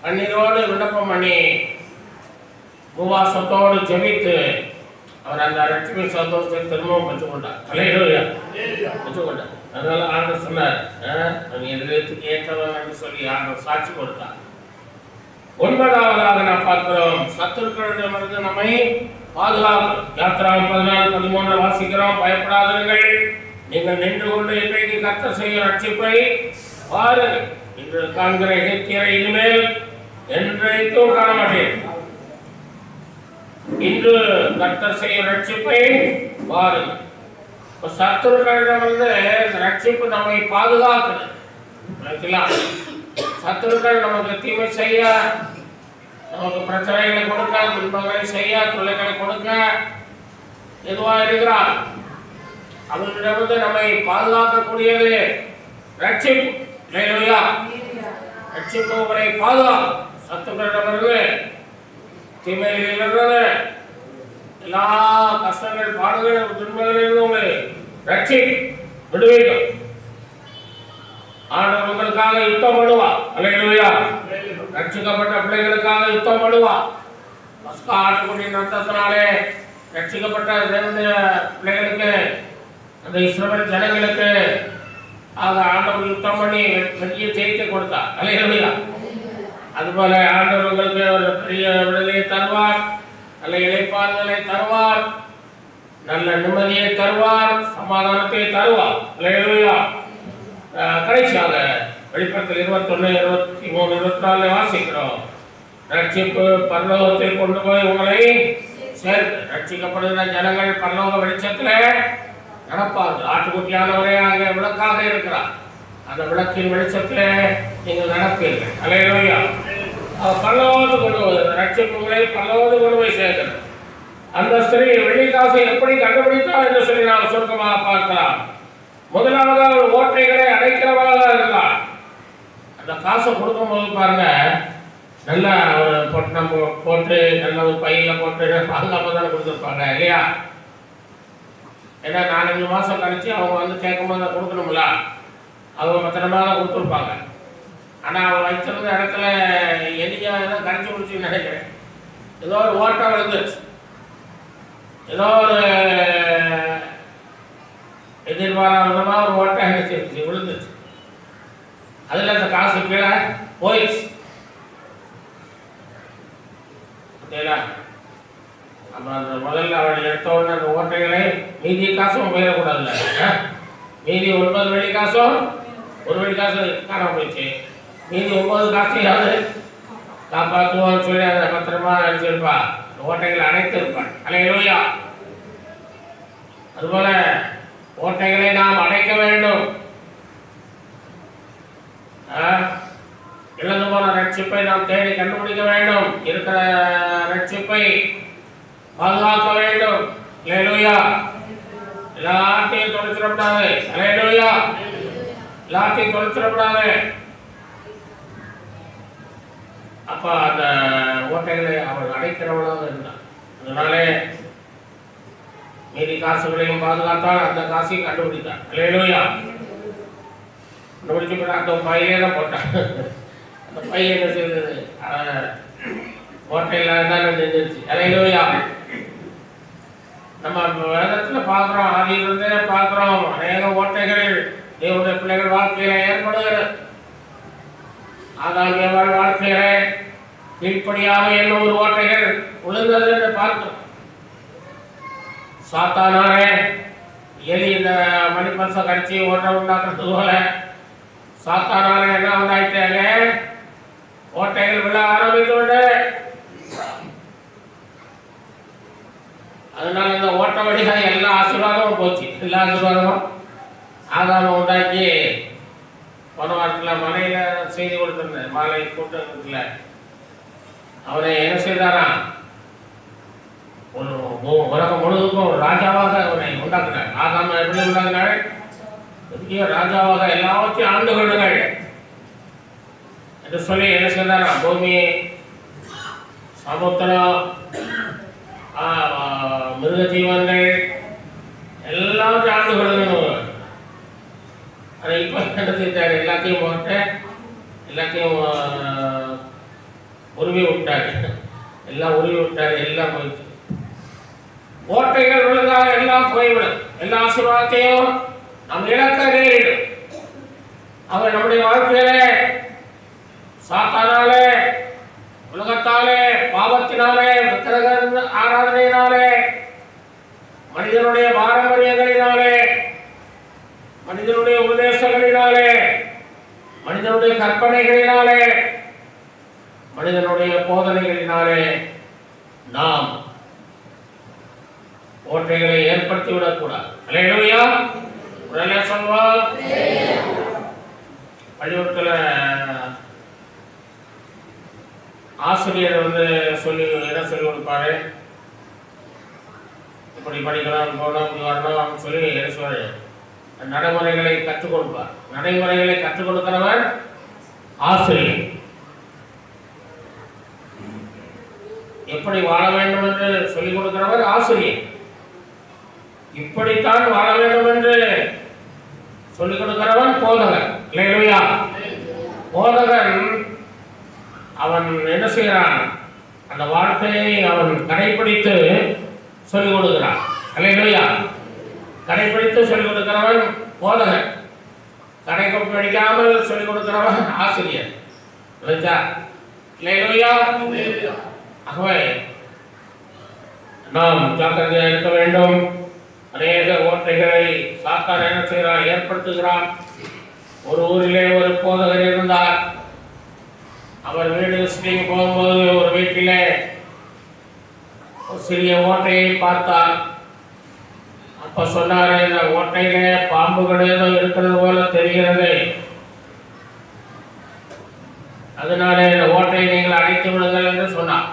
கண்ணீரோடு விண்ணப்பம் பண்ணி உபவாசத்தோடு ஜெபித்து அவர் அந்த ரட்சிப்பின் சந்தோஷத்தை திரும்பவும் பெற்றுக்கொண்டார். அல்லேலூயா. பெற்றுக்கொண்டார். அதனால ஆண்டவர் சொன்னார், எதிர்த்துக்கு ஏற்றவன் என்று சொல்லி ஆண்டவர் சாட்சி கொடுத்தார். 9ஆவதாக நாம் பார்க்கிறோம், சத்துருக்களிடமிருந்து நம்மை பாதுகாக்கும். யாத்திராகமம் 14:13 வாசிக்கிறோம். பயப்படாதீர்கள், நீங்கள் நின்று கொண்டு இன்றைக்கு கர்த்தர் செய்யும் ரட்சிப்பை பாருங்கள். இன்று காண்கிற எகிப்தியரை இனிமேல் என்றைக்கும் காண மாட்டேன். இன்று கர்த்தர் செய்யும் ரட்சிப்பை பாருங்கள். சத்துருக்களிடமிருந்து ரட்சிப்பு நம்மை பாதுகாக்குது. சத்துருக்கள் நமக்கு தீமை செய்ய, நமக்கு பிரச்சனைகளை கொடுக்க, துன்பங்களை செய்ய, தொல்லைகளை கொடுக்க எதுவாக இருக்கிறார். அவர்களிடமிருந்து நம்மை பாதுகாக்கக்கூடியது ரட்சிப்பு. அல்லேலூயா. ரட்சிப்பு உங்களை பாதுகாக்கும். சத்துருக்களிடமிருந்து, தீமைகளிலிருந்து, எல்லா கஷ்டங்கள், பாடுகள், துன்பங்களிலிருந்து உங்களை ரட்சிக்கும், விடுவிக்கும். ஆண்டவர் உங்களுக்காக யுத்தம் பண்ணுவார். அல்லேலூயா. ரட்சிக்கப்பட்ட பிள்ளைகளுக்காக யுத்தம் பண்ணுவார். பஸ்கா ஆட்டுக்குட்டியின் ரத்தத்தினாலே ரட்சிக்கப்பட்ட பிள்ளைகளுக்கு, அந்த இஸ்ரவேல் ஜனங்களுக்கு ஆண்டவர் யுத்தம் பண்ணி வெற்றியை ஜெயித்து கொடுத்தார். அல்லேலூயா. அதுபோல ஆண்டவர் உங்களுக்கு ஒரு பெரிய விடுதலையை தருவார், நல்ல இளைப்பாறுதலை தருவார், நல்ல நிம்மதியை தருவார், சமாதானத்தை தருவார். அல்லேலூயா. கடைசியாக வெளிப்படுத்தல் 21, 23, 24 வாசிக்கிறோம். ரட்சிப்பு பரலோகத்தில் கொண்டு போய் உங்களை சேர்த்து, ரட்சிக்கப்படுகிற ஜனங்கள் பரலோக வெளிச்சத்தில் நடப்பார்கள். ஆட்டுக்குட்டியானவரே அங்கே விளக்காக இருக்கிறார். அந்த விளக்கின் வெளிச்சத்தில் நீங்கள் நடப்பீர்கள். அல்லேலூயா. பரலோகத்துக்கு கொண்டு போகுது, ரட்சிப்பு உங்களை பரலோகத்துக்கு கொண்டு போய் சேர்க்கிறது. அந்த ஸ்திரீ வெள்ளிக்காசை எப்படி கண்டுபிடித்தார் என்று சொல்லி நாம் சுருக்கமாக பார்க்கலாம். முதலாவதாக ஒரு ஓட்டைகளை அடைக்கிறவராக இருந்தார். அந்த காசை கொடுக்கும் போது பாருங்க, நல்ல ஒரு பொட்டணம் போட்டு, நல்ல ஒரு பையில போட்டு பாதுகாப்பாக தானே கொடுத்துருப்பாங்க இல்லையா? ஏன்னா 4-5 மாதம் கழிச்சு அவங்க வந்து கேட்கும்போது கொடுக்கணும்ல, அவங்க பத்திரமாக கொடுத்துருப்பாங்க. ஆனால் அவங்க வைத்திருந்த இடத்துல எலியாக கரைச்சி முடிச்சுன்னு நினைக்கிறேன். ஏதோ ஒரு ஓட்டம் விழுந்துருச்சு, ஏதோ ஒரு எதிர்பாராத விதமாக ஒரு ஓட்டம் அடிச்சிருச்சு, விழுந்துச்சு. அதில் அந்த காசு கீழே போயிடுச்சு. ஓகேங்களா? அப்புறம் அந்த முதல்ல அவள் எடுத்த உடனே அந்த ஓட்டைகளை மீதி காசும் போயிடக்கூடாதுல்ல. மீதி 9 வெள்ளி காசும் 1 வெள்ளி காசு காணாம போயிடுச்சு. மீதி 9 காசையாவது காப்பாற்றுவான்னு சொல்லி அதை பத்திரமா அடிச்சிருப்பா, ஓட்டைகளை அடைத்திருப்பாள். அல்லேலூயா. அதுபோல ஓட்டைகளை நாம் அடைக்க வேண்டும். இழந்து போன ரட்சிப்பை நாம் தேடி கண்டுபிடிக்க வேண்டும். இருக்கிற ரட்சிப்பை பாதுகாக்க வேண்டும். அல்லேலூயா. எல்லாத்தையும் தொலைச்சிடக்கூடாது. அல்லேலூயா. எல்லாத்தையும் தொலைச்சிடக்கூடாது. அப்ப அந்த ஓட்டைகளை அவள் அடைக்கிறவளாக இருந்தார். அதனாலே மீதி காசுகளையும் பாதுகாத்தால் அந்த காசையும் கண்டுபிடித்தார். அல்லேலூயா. கண்டுபிடிச்சு அந்த பையிலே தான் போட்டான். அந்த பையன் என்ன செய்தது? ஓட்டையில் தான் நின்றுச்சு. அல்லேலூயா. நம்ம வேதத்தில் பார்க்குறோம், ஆதியிலிருந்தே பார்க்குறோம், அநேக ஓட்டைகள் தேவனுடைய பிள்ளைகள் வாழ்க்கையில ஏற்படுகிறது. ஆதாமியவாள் வாழ்க்கையில கீழ்ப்படியாக என்ன ஒரு ஓட்டைகள் விழுந்தது என்று பார்க்கிறோம். சாத்தானாரே எலி இந்த மணிப்பசம் கடிச்சு ஓட்ட உண்டாக்குறது போல சாத்தானால என்ன உண்டாயிட்டாங்க, ஓட்டைகள் விழ ஆரம்பித்து. அதனால இந்த ஓட்ட வழியாக எல்லா ஆசீர்வாதமும் போச்சு. எல்லா ஆசீர்வாதமும் ஆதாம உண்டாக்கி போன வாரத்தில் மலையில் செய்தி கொடுத்துருந்தேன். மாலை கூட்டத்தில் அவரை என்ன செய்தாராம், உலகம் முழுவதுக்கும் ஒரு ராஜாவாக அவனை உண்டாக்குனார். ஆதாம எப்படி உண்டாக்குனாரு, பெரிய ராஜாவாக எல்லாத்தையும் ஆண்டு கொள்ளுங்கள் என்று சொல்லி என்ன செய்தாராம், பூமி சமுத்திரம் மிருக ஜீவன்கள் எல்லாத்தையும் ஆண்டு கொள்ளுங்க. அதை இப்போ என்ன செய்தார், எல்லாத்தையும் போட்டு எல்லாத்தையும் உருவி விட்டாரு. எல்லாம் உருவி விட்டாரு, எல்லாம் போயிடுச்சு. ஓட்டைகள் விழுந்தால் எல்லாம் போய்விடும். எல்லா ஆசீர்வாதத்தையும் நம் இழக்க நேரிடும். அவர் நம்முடைய வாழ்க்கையிலே சாத்தானாலே, உலகத்தாலே, பாவத்தினாலே, விக்கிரக ஆராதனையினாலே, மனிதனுடைய பாரம்பரியங்களினாலே, மனிதனுடைய உபதேசங்களினாலே, மனிதனுடைய கற்பனைகளினாலே, மனிதனுடைய போதனைகளினாலே நாம் ஓட்டைகளை ஏற்படுத்தி விடக்கூடாது. அல்லேலூயா. உடனே சொல்வார், பள்ளிக்கூடத்தில் ஆசிரியர் சொல்லி என்ன சொல்லி கொடுப்பாரு, இப்படி படிக்கலாம் போகலாம் இப்படி வரணும் சொல்லி என்ன சொல்வாரு, நடைமுறைகளை கற்றுக் கொடுப்பார். நடைமுறைகளை கற்றுக் கொடுக்கிறவர் ஆசிரியர். எப்படி வாழ வேண்டும் என்று சொல்லிக் கொடுக்கிறவர் ஆசிரியர். இப்படித்தான் வாழ வேண்டும் என்று சொல்லிக் கொடுக்கிறவன் போதகர். அல்லேலூயா. போதகன் அவன் என்ன செய்கிறான், அந்த வாழ்க்கையை அவன் கடைபிடித்து சொல்லிக் கொடுக்கிறான். அல்லேலூயா. கடைபிடித்து சொல்லிக் கொடுக்கிறவன் போதகன், கடைபிடிக்காமல் சொல்லிக் கொடுக்கிறவன் ஆசிரியர். அல்லேலூயா. ஆகவே நாம் ஜாக்கிரதையாக இருக்க வேண்டும். அநேக ஓட்டைகளை சாத்தான் என்ன செய்கிறான், ஏற்படுத்துகிறான். ஒரு ஊரிலே ஒரு போதகர் இருந்தார். அவர் வீடு விசிட்டிங் போகும்போது ஒரு வீட்டிலே ஒரு சிறிய ஓட்டையை பார்த்தார். அப்ப சொன்னார், இந்த ஓட்டையிலே பாம்புகள் ஏதோ இருக்கிறது போல தெரிகிறது, அதனால இந்த ஓட்டையை நீங்கள் அடைத்து விடுங்கள் என்று சொன்னார்.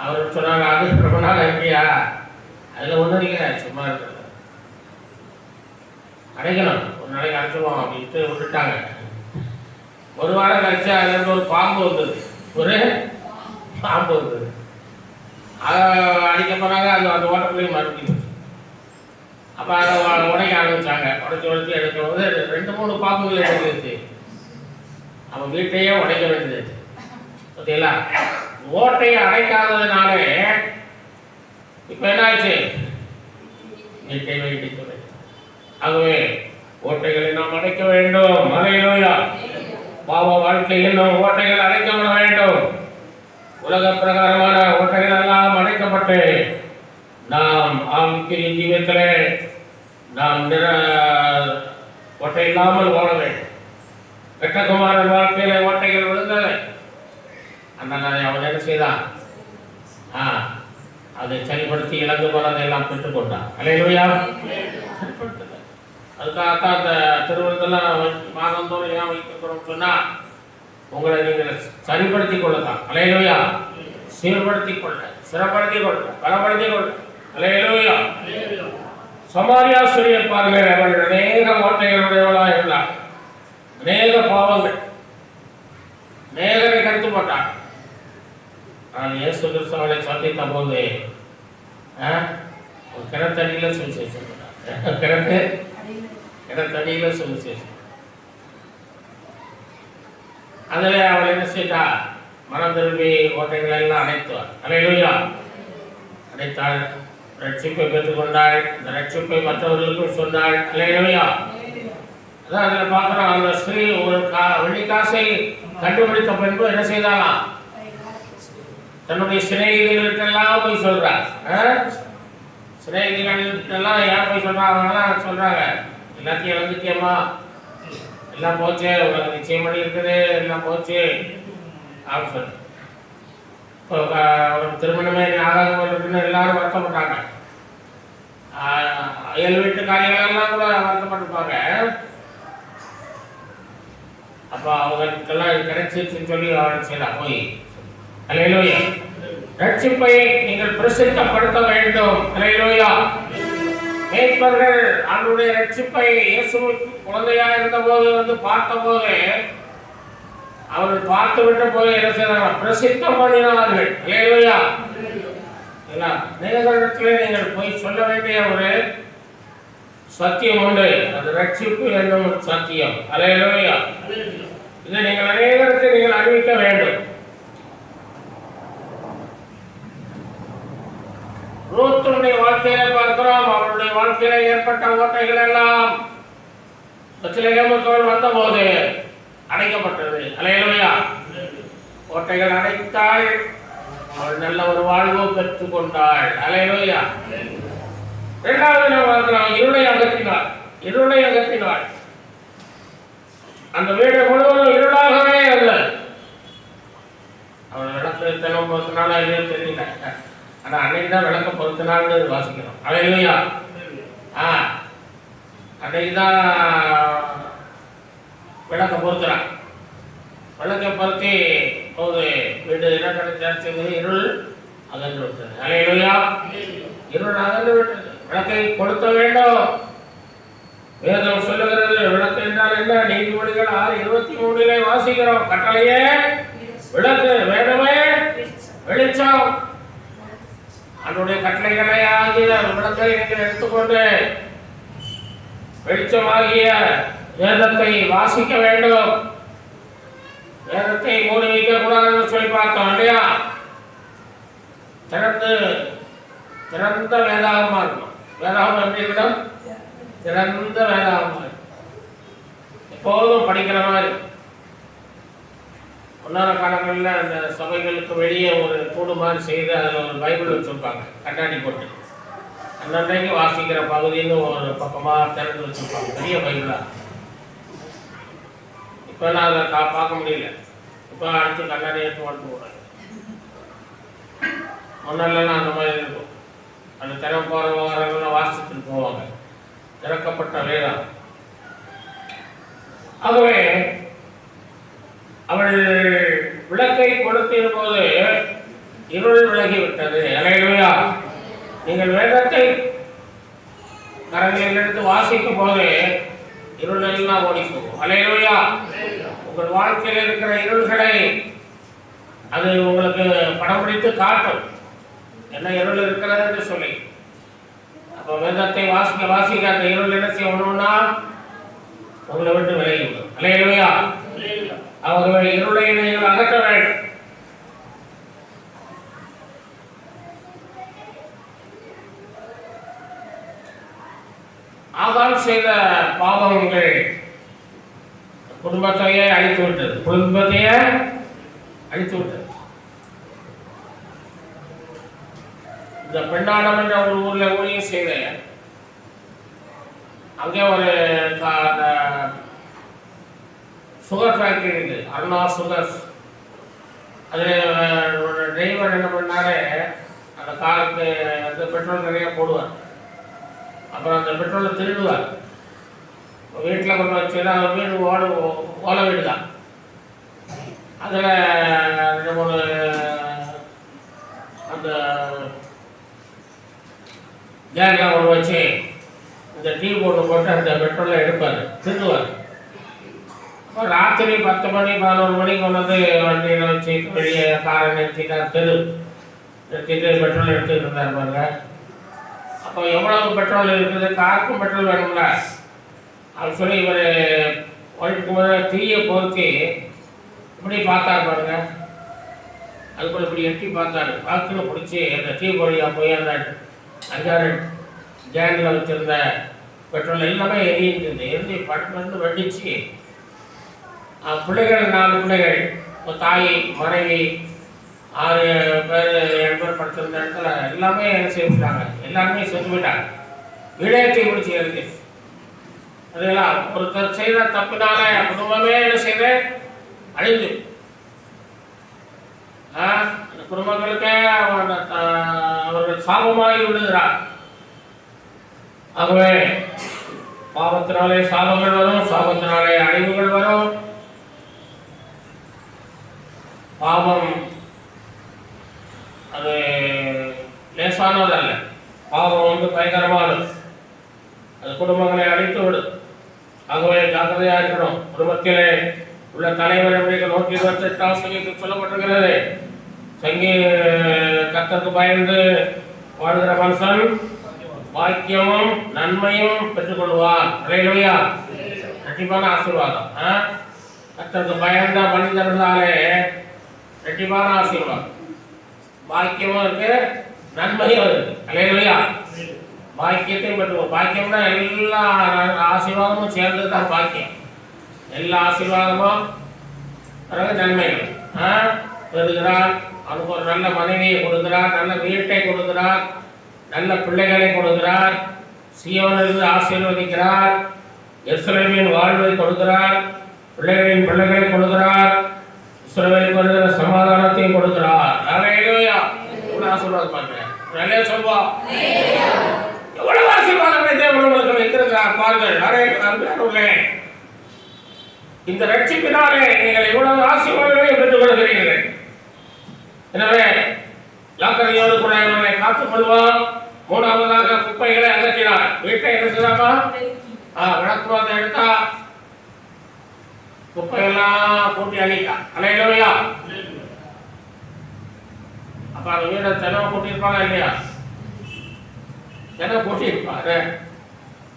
அவர் சொன்னாங்க, அது ரொம்ப நாள் இருக்கியா, அதில் ஒன்றும் இருக்கிறார், சும்மா இருக்கிறது, அடைக்கணும், ஒரு நாளைக்கு அடைச்சிடுவோம் அப்படின்ட்டு விட்டுட்டாங்க. ஒரு வாரம் கழிச்சு அதுலேருந்து ஒரு பாம்பு வந்தது. ஒரு பாம்பு வந்தது. அதை அடிக்க போனாங்க. அந்த ஓட்டத்துலேயும் மறுபடியும் அப்போ அதை உடைக்க ஆரம்பித்தாங்க. உடைச்சி எடுக்கும்போது 2-3 பாம்புகள் எடுத்துருச்சு. அவன் வீட்டையே உடைக்க வேண்டியது. பார்த்தீங்களா, ஓட்டையை அடைக்காததுனாலே இப்போ என்ன ஆச்சு, வீட்டை வைக்க வேண்டும். ஆகவே ஓட்டைகளை நாம் அடைக்க வேண்டும். அல்லேலூயா. பாவ வாழ்க்கையில் நாம் ஓட்டைகள் அடைக்கப்பட வேண்டும். உலக பிரகாரமான ஓட்டைகள் எல்லாம் அடைக்கப்பட்டு நாம் ஆவிக்குரிய ஜீவியத்திலே நாம் ஓட்டை இல்லாமல் வாழ வேண்டும். வெட்டகுமாரன் வாழ்க்கையில ஓட்டைகள் விழுந்தது. அந்த அவன் என்ன செய்தான், அதை சரிப்படுத்தி இழந்து போனதை எல்லாம் பெற்றுக்கொண்டான். அல்லேலூயா. அதுக்காகத்தான் அந்த திருவிழத்தெல்லாம் மாதந்தோறும் ஏன் வைக்கிறோம் சொன்னா, உங்களை நீங்கள் சரிப்படுத்திக் கொள்ளலாம். அல்லேலூயா. சீர்படுத்திக் கொள்ள, சிறப்படுத்திக் கொள்ள, பலப்படுத்திக் கொள்ள. அல்லேலூயா. சமாரியா ஸ்திரீயை பாருங்கள், அவள் அநேக ஓட்டைகளுடையவளாக இருந்தாள். அநேக பாவங்கள், அநேகரை கருத்து போட்டாள். நான் இயேசு கிறிஸ்து அவளை சந்தித்த போது கிணத்தடியில் சுவிசேஷம் பண்ணார். கிணத்தடியில் சுவிசேஷம். அதில் அவள் என்ன செய்தா, மனம் திரும்பி ஓட்டைகளை எல்லாம் அடைத்தாள். அல்லேலூயா. அடைத்தாள், ரட்சிப்பை பெற்றுக்கொண்டாள். இந்த ரட்சிப்பை மற்றவர்களுக்கும் சொன்னாள். அல்லேலூயா. அதான் அதில் பார்க்குறோம், அந்த ஸ்திரீ ஒரு வெள்ளிக்காசை கண்டுபிடித்த பின்பு என்ன செய்தாலாம், தன்னுடைய சிநேகிதர்களுக்கெல்லாம் போய் சொல்றார். சிநேகிதிகள் யார் போய் சொல்றாங்கன்னா சொல்றாங்க, எல்லாத்தையும் இழந்துட்டியம்மா, எல்லாம் போச்சு, உனக்கு நிச்சயம் பண்ணி இருக்குது, எல்லாம் போச்சு அப்படின்னு சொல்லி அவருக்கு திருமணமே ஆகாதவர்களுக்குன்னு எல்லாரும் வருத்தப்பட்டாங்க. அயல் வீட்டுக்காரிகள் எல்லாம் கூட வருத்தப்பட்டிருப்பாங்க. அப்போ அவங்களுக்கெல்லாம் இது கிடைச்சிருச்சுன்னு சொல்லி அவன் செய்யலாம் போய் அல்லேலூயா ரட்சிப்பை நீங்கள் பிரசித்தப்படுத்த வேண்டும். அல்லேலூயா. மேய்ப்பர்கள் அவருடைய ரட்சிப்பை இயேசு குழந்தையா இருந்தபோது வந்து பார்த்தபோது அவர்கள் பார்த்து விட்ட போது என்ன செய்தார்கள்? பிரசித்தம் பண்ணினார்கள். அல்லேலூயா. நேரத்திலே நீங்கள் போய் சொல்ல வேண்டிய ஒரு சத்தியம் உண்டு, அது ரட்சிப்பு என்னும் சத்தியம். அல்லேலூயா. இதை நீங்கள் அநேகருக்கு நீங்கள் அறிவிக்க வேண்டும். ரூத்துடைய வாழ்க்கையில பார்க்கிறோம், அவருடைய வாழ்க்கையில ஏற்பட்ட ஓட்டைகள் எல்லாம் பெத்லகேமுக்குள் வந்தபோது அடைக்கப்பட்டது. அல்லேலூயா. ஓட்டைகள் அடைத்தாள், அவள் நல்ல ஒரு வாழ்வு பெற்றுக் கொண்டாள். அல்லேலூயா. இரண்டாவது நாம் பார்க்கிறோம், இருளை அகற்றினாள். அந்த வீடு முழுவதும் இருளாகவே இருந்தது. அவள் விளக்கு தினம் பொறுத்தினால தெரியல, ஆனா அன்னைக்கு தான் விளக்க பொறுத்தினால்னு வாசிக்கிறோம். அல்லேலூயா. அன்னைக்கு தான் விளக்க பொறுத்துறான். விளக்கை பொருத்தி போது வீடு என்ன கிடைச்சது? இருள் அகன்று விட்டது. அல்லேலூயா. இருள் அகன்று விட்டது. விளக்கை கொடுத்த வேண்டும். வேதம் சொல்லுகிறது விளக்கு என்றால் என்ன? நீதிமொழிகள் 6:23 வாசிக்கிறோம். கட்டளையே விளக்கு, வேதமே வெளிச்சம். அதனுடைய கட்டளைகளை ஆகிய விளக்கை நீங்கள் எடுத்துக்கொண்டு வெளிச்சமாகிய வேதத்தை வாசிக்க வேண்டும். வேதத்தை மூடி வைக்க கூடாதுன்னு சொல்லி பார்த்தோம் இல்லையா? திறந்த வேதாகமா இருக்கும். வேதாகம் எப்படி இருக்கணும்? திறந்த வேதாகமா இருக்கும். எப்போதும் படிக்கிற மாதிரி. முன்னான காலங்களில் அந்த சபைகளுக்கு வெளியே ஒரு கூடு மாதிரி செய்து அதில் ஒரு பைபிள் வச்சுருப்பாங்க, கண்ணாடி போட்டு. அன்றைக்கு வாசிக்கிற பகுதின்னு ஒரு பக்கமாக திறந்து வச்சுருப்பாங்க, பெரிய பைபிளாக. இப்போ நான் அதை பார்க்க முடியல. இப்போ அடுத்து கண்ணாடி எடுத்து வந்துட்டு போகிறேன். முன்னெல்லாம் அந்த மாதிரி இருக்கும். அந்த திறம் போகிறவங்கலாம் வாசிச்சுட்டு போவாங்க. திறக்கப்பட்ட வேதம். ஆகவே அவள் விளக்கை கொடுத்திருந்த போது இருள் விலகிவிட்டது. அல்லேலூயா. நீங்கள் வேதத்தை கரங்களில் எடுத்து வாசிக்கும் போது இருள் எல்லாம் ஓடி போகும். அல்லேலூயா. உங்கள் வாழ்க்கையில் இருக்கிற இருள்களை அது உங்களுக்கு படம் பிடித்து காட்டும், என்ன இருள் இருக்கிறது என்று சொல்லி. அப்போ வேதத்தை வாசிக்க வாசிக்க அந்த இருள் என்ன செய்யணும்னா உங்களை விட்டு விலகிவிடும். அல்லேலூயா. அவர்கள் இருளை நீங்கள் அகற்ற வேண்டும். ஆகான் செய்த பாவங்கள் குடும்பத்தையே அழித்து விட்டது. இந்த பெண்ணாடம் என்ற ஒரு ஊர்ல ஊழியம் செய்தேன். அங்கே ஒரு சுகர் ஃபேக்டரி இருக்குது, அருணா சுகர்ஸ். அதில் ஒரு டிரைவர் என்ன பண்ணாரு, அந்த காருக்கு அந்த பெட்ரோல் நிறைய போடுவார். அப்புறம் அந்த பெட்ரோலை திருடுவார். வீட்டில் கொண்டு வச்சுன்னா வீடு ஓலை வீடு தான். அதில் ஒரு அந்த கேர்லாம் கொண்டு வச்சு இந்த டீ போட்டு அந்த பெட்ரோலை எடுப்பார், திருடுவார். இப்போ ராத்திரி 10 மணி 11 மணிக்கு கொண்டு வந்து வண்டியில் வச்சு வெளியே காரை நிறுத்திட்டார், நிறுத்திட்டு பெட்ரோல் எடுத்துக்கிட்டு இருந்தார் பாருங்க. அப்போ எவ்வளவு பெட்ரோல் இருக்குது, காருக்கும் பெட்ரோல் வேணும்ல அப்படின்னு சொல்லி இவர் ஒழிக்கும் தீயை பொருத்தி இப்படி பார்த்தார் பாருங்க. அதுக்குள்ள இப்படி எட்டி பார்த்தாரு. பார்த்துன்னு பிடிச்சி அந்த டீ பொழியாக போய் அந்த 5-6 கேனில் வச்சுருந்த பெட்ரோல் எல்லாமே எரியுது. எரிஞ்சு பட்டு வெடிச்சு பிள்ளைகள் 4 பிள்ளைகள், தாய் மனைவி 6 பேர் 7 பேர் படுத்திருந்த இடத்துல எல்லாமே என்ன செய்யறாங்க, எல்லாருமே செத்து போயிட்டாங்க. வீடே தீப்பிடிச்சு இருக்கு. அதெல்லாம் ஒருத்தர் செய்த தப்பினால குடும்பமே என்ன செய்யுது, அழிஞ்சு. அந்த குடும்பங்களுக்கு அவர்கள் சாபமாகி விடுகிறார். ஆகவே பாவத்தினாலே சாபங்கள் வரும், சாபத்தினாலே அழிவுகள் வரும். பாவம் அது லேசானதல்ல. பாவம் பயங்கரமானது. அது குடும்பங்களை அழித்து விடும். ஆகவே ஜாக்கிரதையா இருக்கணும். குடும்பத்திலே உள்ள தலைவர் எப்படி 128ஆம் சங்கீதத்தில் சொல்லப்பட்டிருக்கிறது, கர்த்தருக்கு பயந்து வாழ்கிற மனுஷன் வாக்கியமும் நன்மையும் பெற்றுக்கொள்வார். அல்லேலூயா. ரெட்டிப்பான ஆசீர்வாதம். கர்த்தருக்கு பயந்த மனிதர்களாலே ரெட்டிப்பான ஆசீர்வாதம். பாக்கியமும் இருக்கு, நன்மையும் இருக்கு. அல்லேலூயா. பாக்கியத்தையும் பெற்றுவோம். பாக்கியம்னா எல்லா ஆசீர்வாதமும் சேர்ந்து தான் பாக்கியம். எல்லா ஆசீர்வாதமும் நன்மைகள் பெறுகிறார். அவனுக்கு ஒரு நல்ல மனைவியை கொடுக்கிறார், நல்ல வீட்டை கொடுக்கிறார், நல்ல பிள்ளைகளை கொடுக்கிறார், சீயோனிலிருந்து ஆசீர்வதிக்கிறார், எருசலேமின் வாழ்வை கொடுக்கிறார், பிள்ளைகளின் பிள்ளைகளை கொடுக்கிறார், இஸ்ரவேலுக்கு வருகிற சமாதானத்தையும் கொடுக்கிறார். அல்லேலூயா. இவ்வளவு ஆசீர்வாதம் பண்றேன். நல்ல சொல்வோம். எவ்வளவு ஆசீர்வாதங்களை தேவன் உங்களுக்கு வைத்திருக்கிறார் பாருங்கள். அருமையானவர்களே, இந்த ரட்சிப்பினாலே நீங்கள் எவ்வளவு ஆசீர்வாதங்களை பெற்றுக் கொள்கிறீர்கள். எனவே ஜாக்கிரதையோடு கூட இவர்களை காத்துக் கொள்வோம். 3ஆவதாக குப்பைகளை அகற்றினார். வீட்டை என்ன செய்யலாமா, விளக்குமாத எடுத்தா குப்பையெல்லாம் கூட்டி அழித்தா. அல்லேலூயா. அப்ப அந்த வீட்டை தினம் கூட்டியிருப்பாங்க இல்லையா? தினம் கூட்டியிருப்பாரு.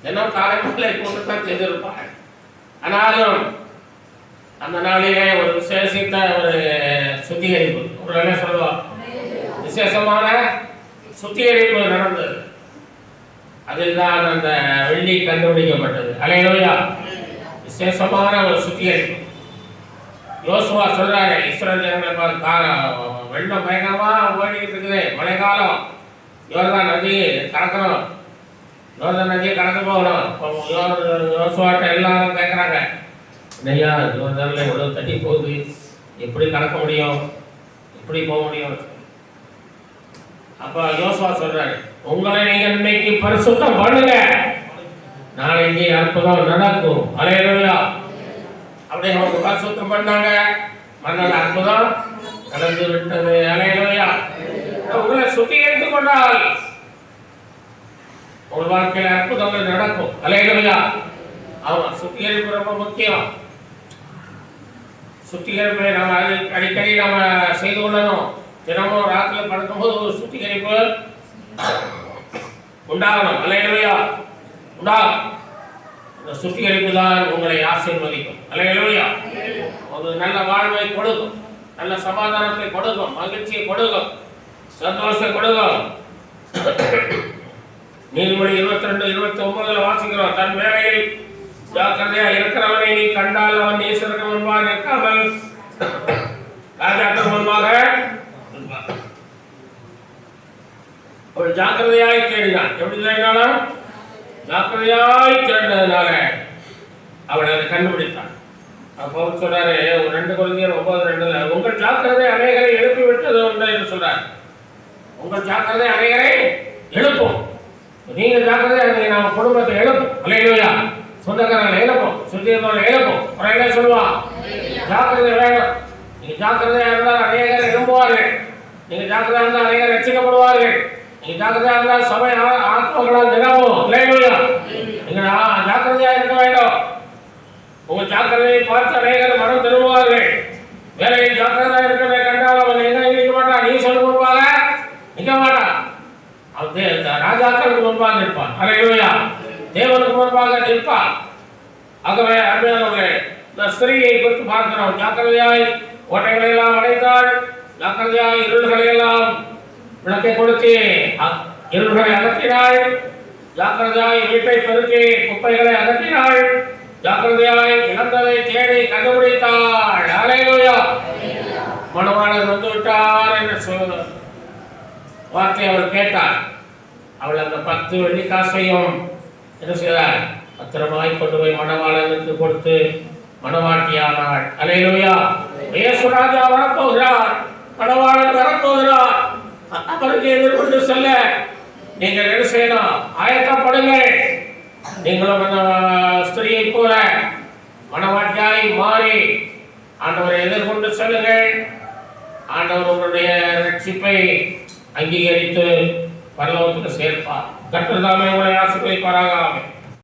தினம் காலையில கூட்டத்தான் செய்திருப்பாங்க. ஆனாலும் அந்த நாளிலே ஒரு விசேஷித்த ஒரு சுத்திகரிப்பு, ஒரு என்ன சொல்லுவோம், விசேஷமான சுத்திகரிப்பு நடந்தது. அதில் தான் அந்த வெள்ளி கண்டுபிடிக்கப்பட்டது. அல்லேலூயா. விசேஷமான ஒரு சுத்திகரிப்பு. யோசுவா சொல்றாரு, இஸ்ரவேல் ஜனங்களை வெள்ளம் பயங்கரமா ஓடிட்டு இருக்குது, மழைக்காலம், யோர்தான் நதி கடக்கணும், யோர்தான் நதியை கடந்து போகணும். யோசுவாட்ட எல்லாரும் கேட்குறாங்க, ஐயா யோர்தான்ல எவ்வளோ தட்டி போகுது, எப்படி கடக்க முடியும், எப்படி போக முடியும்? அப்ப யோசுவா சொல்றாரு, உங்களை நீங்க இன்னைக்கு பரிசுத்தம் பண்ணுங்க, நாளைக்கு அற்புதம் நடக்கும். அல்லேலூயா. அப்படியே அவங்க பரிசுத்தம் பண்ணாங்க, மன்னர் அற்புதம் நடந்து விட்டது. அல்லேலூயா. உங்களை சுத்திகரித்து கொண்டால் உங்கள் வாழ்க்கையில் அற்புதங்கள் நடக்கும். அல்லேலூயா. ஆமா, சுத்திகரிப்பு ரொம்ப முக்கியம். சுத்திகரிப்பை நம்ம அடிக்கடி நம்ம செய்து கொள்ளணும். தினமும் ராத்திரில படுக்கும்போது ஒரு சுத்திகரிப்பு உண்டாகணும். அல்லேலூயா. உண்டாகும். இந்த சுத்திகரிப்பு தான் உங்களை ஆசீர்வதிக்கும். அல்லேலூயா. ஒரு நல்ல வாழ்வை கொடுக்கும், நல்ல சமாதானத்தை கொடுக்கும், மகிழ்ச்சியை கொடுக்கும், சந்தோஷத்தை கொடுக்கும். நீதிமொழி 22:29 வாசிக்கிறோம், தன் வேலையில் ஜாக்கிரதையா இருக்கிறவனை நீ கண்டால் அவன் ஈஸ்வருக்கு முன்பாக நிற்காமல் ராஜாக்கள் முன்பாக அவள் ஜாக்கிரதையாய் தேடினான். எப்படி தேடினாலும் ஜாக்கிரதையாய் தேடினதுனால அவள் அதை கண்டுபிடித்தான். அப்போ சொல்றாரு, 2 Corinthians 9:2 உங்கள் ஜாக்கிரதை அநேகரை எழுப்பி விட்டது என்று சொல்றாரு. உங்கள் ஜாக்கிரதை அநேகரை எழுப்பும். நீங்க ஜாக்கிரதை நம்ம குடும்பத்தை எழுப்பும். அல்லேலூயா. சொந்தக்காரங்களை எழுப்பும், சுத்தியர்களை எழுப்பும். என்ன சொல்லுவான், ஜாக்கிரதை வேணும். நீங்க ஜாக்கிரதையா இருந்தால் அநேகரை எழும்புவார்கள். நீங்க ஜாக்கிரதையா இருந்தால் அநேகர் ரட்சிக்கப்படுவார்கள். நீங்க ஜாக்கிரதையா இருந்தால் சபை ஆத்மங்களால் நிரம்பும். அல்லேலூயா. நீங்க ஜாக்கிரதையா இருக்க வேண்டும். உங்கள் ஜாக்கிரதையை பார்த்து அநேகர் மனம் திரும்புவார்கள். வேலையில் ஜாக்கிரதையா இருக்கிறதை கண்டால் அவன் எங்க நிற்க மாட்டான், நீ சொல்ல முன்பாக நிற்க மாட்டான். அவன் ராஜாக்களுக்கு முன்பாக நிற்பான். அல்லேலூயா. தேவனுக்கு முன்பாக நிற்பான். ஆகவே அருமையானவர்களே, இந்த ஸ்திரீயை குறித்து பார்க்கிறோம். ஜாக்கிரதையாய் ஓட்டைகளை எல்லாம் அடைத்தாள். ஜாக்கிரதையாய் இருள்களை எல்லாம் விளக்கை கொடுத்து இருள்களை அகற்றினாள். ஜாக்கிரதையாய் வீட்டை பெருக்கி குப்பைகளை அகற்றினாள். ஜாக்கிரதையாய் இழந்ததை தேடி கண்டுபிடித்தாள். அல்லேலூயா. மணவாளன் வந்து விட்டார் என்ற வார்த்தை அவர் கேட்டார். அவள் அந்த 10 வெள்ளிக்காசையும் என்ன செய்தார்? பத்திரமாய் கொண்டு போய் மணவாளனுக்கு கொடுத்து மணவாட்டியானாள். அல்லேலூயா. இயேசு ராஜா வரப்போகிறார், மணவாளன் வரப்போகிறார். அவருக்கு எதிர்கொண்டு செல்ல நீங்கள் என்ன செய்யணும்? ஆயத்தப்படுங்கள். நீங்களும் அந்த ஸ்திரியை போல மணவாட்டியாய் மாறி ஆண்டவரை எதிர்கொண்டு செல்லுங்கள். ஆண்டவர் உங்களுடைய ரட்சிப்பை அங்கீகரித்து பரலோகத்துக்கு சேர்ப்பார். கர்த்தர் தாமே உங்களை ஆசீர்வதிப்பாராக. ஆமென்.